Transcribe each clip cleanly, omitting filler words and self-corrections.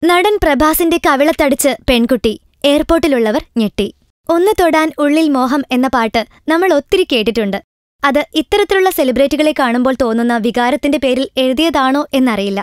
നടൻ പ്രഭാസിന്റെ കവിളത്തടിച്ച് പെൺകുട്ടി. എയർപോർട്ടിലുള്ളവർ ഞെട്ടി. ഒന്ന് തൊടാൻ ഉള്ളിൽ മോഹം എന്ന പാട്ട് നമ്മൾ ഒത്തിരി കേട്ടിട്ടുണ്ട്. അത് ഇത്തരത്തിലുള്ള സെലിബ്രിറ്റികളെ കാണുമ്പോൾ തോന്നുന്ന വികാരത്തിന്റെ പേരിൽ എഴുതിയതാണോ എന്നറിയില്ല.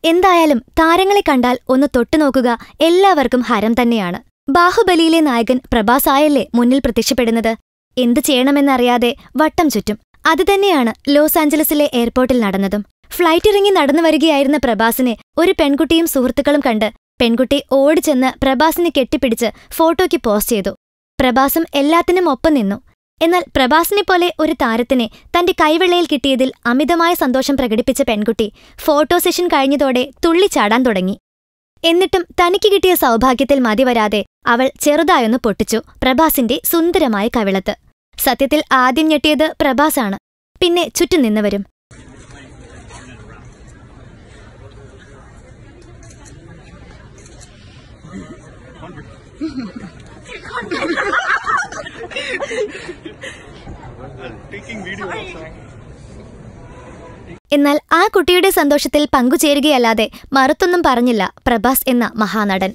എന്തായാലും താരങ്ങളെ കണ്ടാൽ ഒന്ന് തൊട്ടുനോക്കുക എല്ലാവർക്കും ഹരം തന്നെയാണ്. ബാഹുബലിയിലെ നായകൻ പ്രഭാസായല്ലേ മുന്നിൽ പ്രത്യക്ഷപ്പെടുന്നത്. എന്തു ചെയ്യണമെന്നറിയാതെ വട്ടം ചുറ്റും. അതുതന്നെയാണ് ലോസ് ആഞ്ചലസിലെ എയർപോർട്ടിൽ നടന്നതും. ഫ്ലൈറ്റിറങ്ങി നടന്നു വരികയായിരുന്ന പ്രഭാസിനെ ഒരു പെൺകുട്ടിയും സുഹൃത്തുക്കളും കണ്ട് പെൺകുട്ടി ഓടിച്ചെന്ന് പ്രഭാസിനെ കെട്ടിപ്പിടിച്ച് ഫോട്ടോയ്ക്ക് പോസ്റ്റ് ചെയ്തു. പ്രഭാസും എല്ലാത്തിനും ഒപ്പം നിന്നു. എന്നാൽ പ്രഭാസിനെപ്പോലെ ഒരു താരത്തിനെ തന്റെ കൈവെള്ളയിൽ കിട്ടിയതിൽ അമിതമായ സന്തോഷം പ്രകടിപ്പിച്ച പെൺകുട്ടി ഫോട്ടോ സെഷൻ കഴിഞ്ഞതോടെ തുള്ളിച്ചാടാൻ തുടങ്ങി. എന്നിട്ടും തനിക്ക് കിട്ടിയ സൗഭാഗ്യത്തിൽ മതിവരാതെ അവൾ ചെറുതായൊന്ന് പൊട്ടിച്ചു പ്രഭാസിന്റെ സുന്ദരമായ കവിളത്ത്. സത്യത്തിൽ ആദ്യം ഞെട്ടിയത് പ്രഭാസാണ്, പിന്നെ ചുറ്റും നിന്നവരും. എന്നാൽ ആ കുട്ടിയുടെ സന്തോഷത്തിൽ പങ്കുചേരുകയല്ലാതെ മറുത്തൊന്നും പറഞ്ഞില്ല പ്രഭാസ് എന്ന മഹാനടൻ.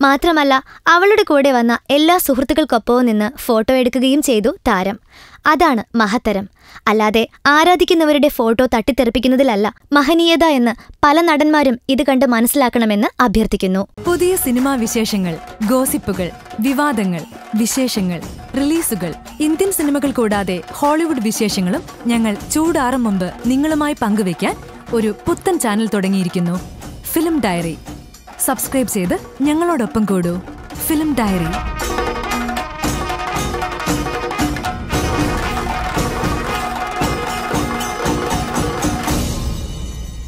മാത്രമല്ല, അവളുടെ കൂടെ വന്ന എല്ലാ സുഹൃത്തുക്കൾക്കൊപ്പവും നിന്ന് ഫോട്ടോ എടുക്കുകയും ചെയ്തു താരം. അതാണ് മഹത്തരം. അല്ലാതെ ആരാധിക്കുന്നവരുടെ ഫോട്ടോ തട്ടിത്തെറിപ്പിക്കുന്നതിലല്ല മഹനീയത എന്ന് പല നടന്മാരും ഇത് കണ്ട് മനസ്സിലാക്കണമെന്ന് അഭ്യർത്ഥിക്കുന്നു. പുതിയ സിനിമാ വിശേഷങ്ങൾ, ഗോസിപ്പുകൾ, വിവാദങ്ങൾ, വിശേഷങ്ങൾ, റിലീസുകൾ, ഇന്ത്യൻ സിനിമകൾ കൂടാതെ ഹോളിവുഡ് വിശേഷങ്ങളും ഞങ്ങൾ ചൂടാറും മുമ്പ് നിങ്ങളുമായി പങ്കുവയ്ക്കാൻ ഒരു പുത്തൻ ചാനൽ തുടങ്ങിയിരിക്കുന്നു. Film diary. സബ്സ്ക്രൈബ് ചെയ്ത് ഞങ്ങളോടൊപ്പം കൂടൂ. Film diary.